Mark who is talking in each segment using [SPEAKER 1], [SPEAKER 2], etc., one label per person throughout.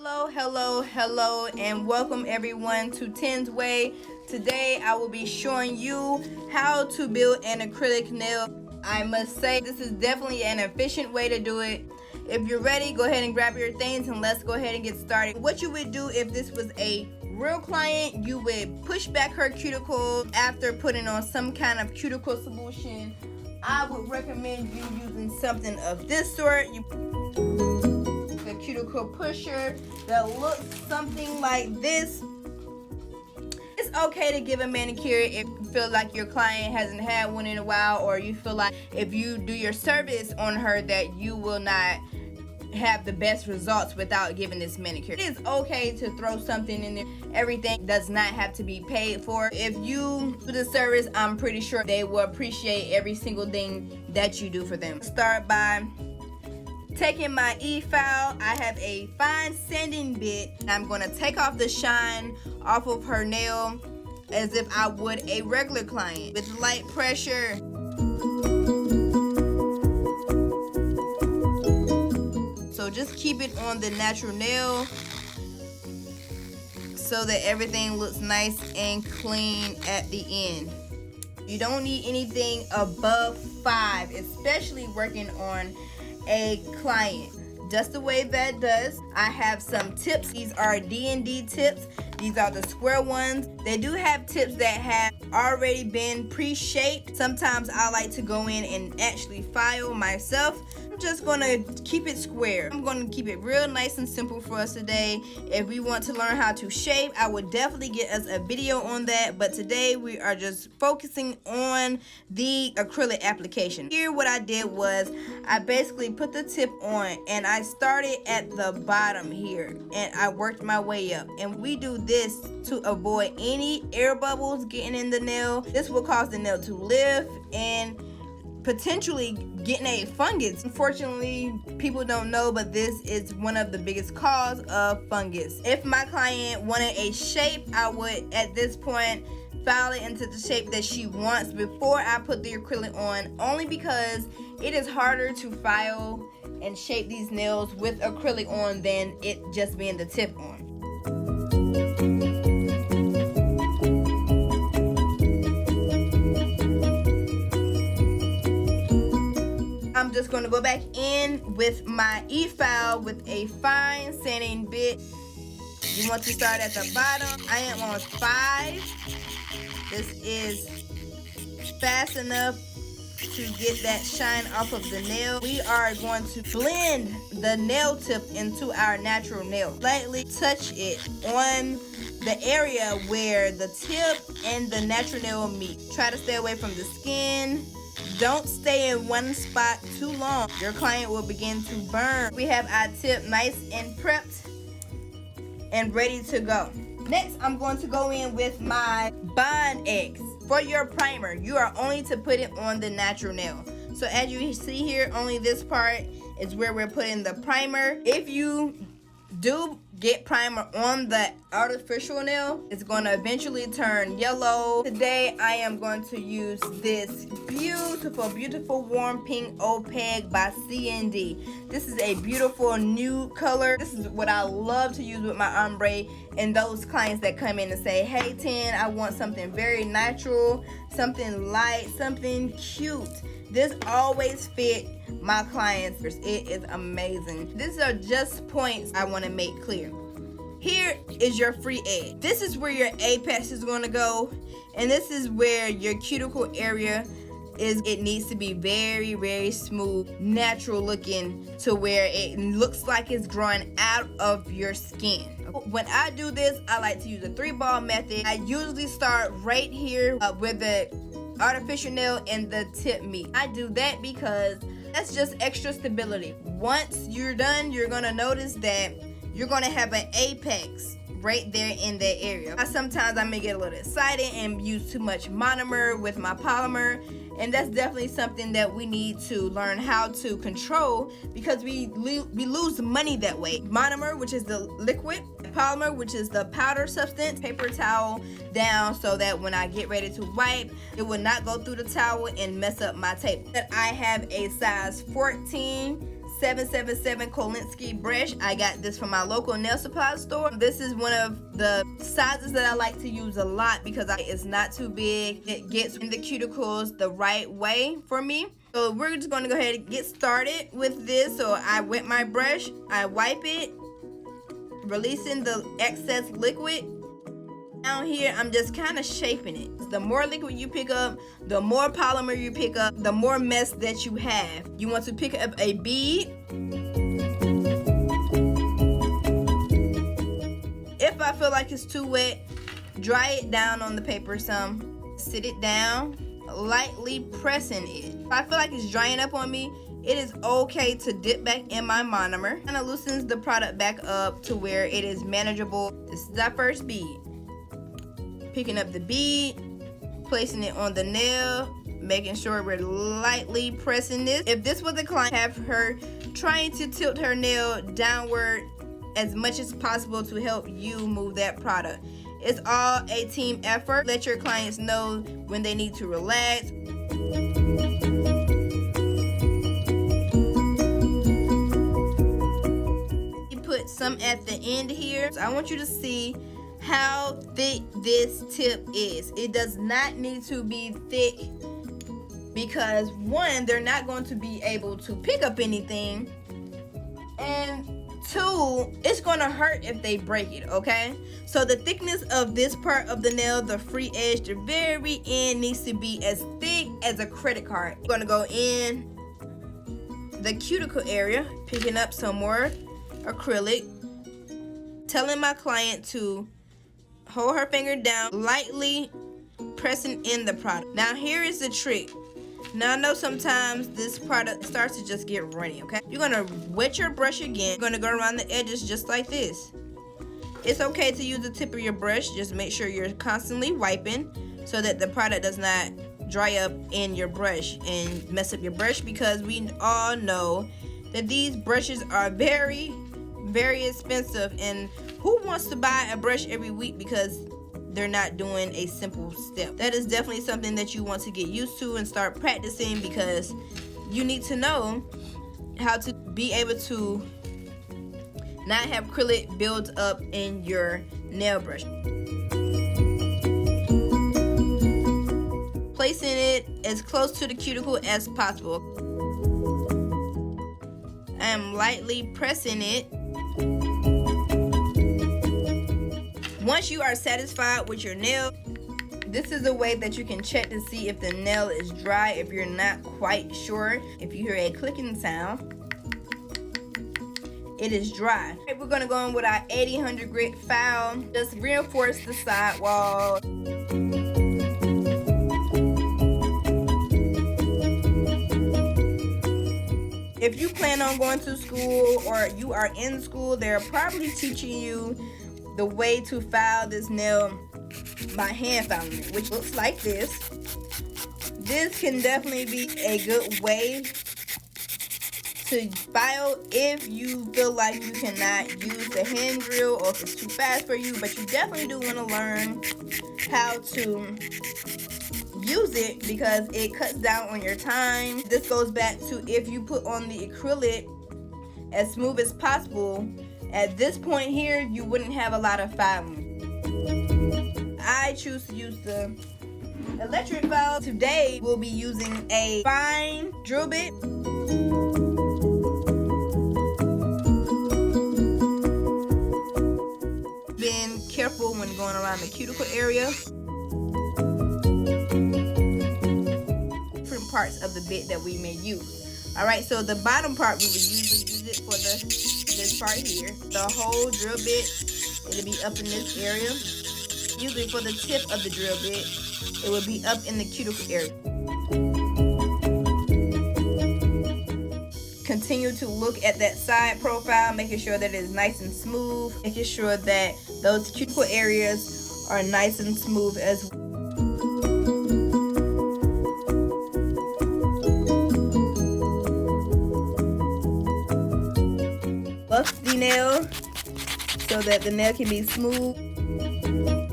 [SPEAKER 1] Hello, and welcome everyone to Ten's Way. Today I will be showing you how to build an acrylic nail. I must say this is definitely an efficient way to do it. If you're ready, go ahead and grab your things and let's go ahead and get started. What you would do if this was a real client, you would push back her cuticle after putting on some kind of cuticle solution. I would recommend you using something of this sort. A cuticle pusher that looks something like this. It's okay to give a manicure if you feel like your client hasn't had one in a while, or you feel like if you do your service on her that you will not have the best results without giving this manicure. It is okay to throw something in there. Everything does not have to be paid for. If you do the service, I'm pretty sure they will appreciate every single thing that you do for them. Start by taking my e-file. I have a fine sanding bit. I'm going to take off the shine off of her nail as if I would a regular client with light pressure. So just keep it on the natural nail so that everything looks nice and clean at the end. You don't need anything above 5, especially working on a client. Just the way that does. I have some tips. These are D&D tips. These are the square ones. They do have tips that have already been pre-shaped. Sometimes I like to go in and actually file myself. I'm just gonna keep it square. I'm gonna keep it real nice and simple for us today. If we want to learn how to shape, I would definitely get us a video on that, but today we are just focusing on the acrylic application. Here what I did was I basically put the tip on and I started at the bottom here and I worked my way up, and we do this to avoid any air bubbles getting in the nail. This will cause the nail to lift and potentially getting a fungus. Unfortunately, people don't know, but this is one of the biggest cause of fungus. If my client wanted a shape, I would at this point file it into the shape that she wants before I put the acrylic on, only because it is harder to file and shape these nails with acrylic on than it just being the tip on. I'm just going to go back in with my e-file with a fine sanding bit. You want to start at the bottom. I am on 5. This is fast enough to get that shine off of the nail. We are going to blend the nail tip into our natural nail. Lightly touch it on the area where the tip and the natural nail meet. Try to stay away from the skin. Don't stay in one spot too long. Your client will begin to burn. We have our tip nice and prepped and ready to go. Next, I'm going to go in with my Bond X. For your primer, you are only to put it on the natural nail. So as you see here, only this part is where we're putting the primer. If you do get primer on the artificial nail, it's going to eventually turn yellow. Today I am going to use this beautiful warm pink opaque by C&D. This is a beautiful new color. This is what I love to use with my ombre and those clients that come in and say, hey Ten, I want something very natural, something light, something cute. This always fit my clients. It is amazing. These are just points I want to make clear. Here is your free edge. This is where your apex is going to go, and this is where your cuticle area is. It needs to be very smooth, natural looking, to where it looks like it's growing out of your skin. When I do this, I like to use a 3-ball method. I usually start right here where the artificial nail and the tip meet. I do that because that's just extra stability. Once you're done, you're gonna notice that you're gonna have an apex right there in that area. Sometimes I may get a little excited and use too much monomer with my polymer, and that's definitely something that we need to learn how to control, because we lose money that way. Monomer, which is the liquid, polymer, which is the powder substance. Paper towel down so that when I get ready to wipe, it will not go through the towel and mess up my table. I have a size 14 777 Kolinsky brush. I got this from my local nail supply store. This is one of the sizes that I like to use a lot because it's not too big. It gets in the cuticles the right way for me. So we're just going to go ahead and get started with this. So I wet my brush, I wipe it, releasing the excess liquid. Down here, I'm just kind of shaping it. The more liquid you pick up, the more polymer you pick up, the more mess that you have. You want to pick up a bead. If I feel like it's too wet, dry it down on the paper some. Sit it down, lightly pressing it. If I feel like it's drying up on me, it is okay to dip back in my monomer. Kind of loosens the product back up to where it is manageable. This is our first bead. Picking up the bead, placing it on the nail, making sure we're lightly pressing this. If this was a client, have her trying to tilt her nail downward as much as possible to help you move that product. It's all a team effort. Let your clients know when they need to relax. You put some at the end here. So I want you to see how thick this tip is. It does not need to be thick because one, they're not going to be able to pick up anything, and two, it's going to hurt if they break it, okay? So the thickness of this part of the nail, the free edge, the very end, needs to be as thick as a credit card. I'm going to go in the cuticle area, picking up some more acrylic, telling my client to hold her finger down, lightly pressing in the product. Now here is the trick. Now I know sometimes this product starts to just get runny, okay? You're gonna wet your brush again. You're gonna go around the edges just like this. It's okay to use the tip of your brush. Just make sure you're constantly wiping so that the product does not dry up in your brush and mess up your brush, because we all know that these brushes are very, very expensive, and who wants to buy a brush every week because they're not doing a simple step? That is definitely something that you want to get used to and start practicing, because you need to know how to be able to not have acrylic build up in your nail brush. Placing it as close to the cuticle as possible. I am lightly pressing it. Once you are satisfied with your nail, this is a way that you can check to see if the nail is dry if you're not quite sure. If you hear a clicking sound, it is dry. Okay, we're gonna go in with our 80/100 grit file. Just reinforce the side wall. If you plan on going to school or you are in school, they're probably teaching you the way to file this nail by hand filing it, which looks like this. This can definitely be a good way to file if you feel like you cannot use the hand drill or if it's too fast for you, but you definitely do want to learn how to use it because it cuts down on your time. This goes back to if you put on the acrylic as smooth as possible. At this point here, you wouldn't have a lot of filing. I choose to use the electric file. Today, we'll be using a fine drill bit. Being careful when going around the cuticle area. Different parts of the bit that we may use. Alright, so the bottom part, we would usually use it for this part here. The whole drill bit, it'll be up in this area. Usually for the tip of the drill bit, it will be up in the cuticle area. Continue to look at that side profile, making sure that it is nice and smooth, making sure that those cuticle areas are nice and smooth as well. Buff the nail so that the nail can be smooth.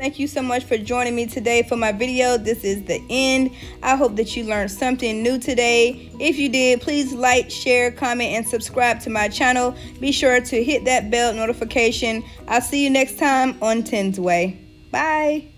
[SPEAKER 1] Thank you so much for joining me today for my video. This is the end. I hope that you learned something new today. If you did, please like, share, comment, and subscribe to my channel. Be sure to hit that bell notification. I'll see you next time on Tens Way. Bye.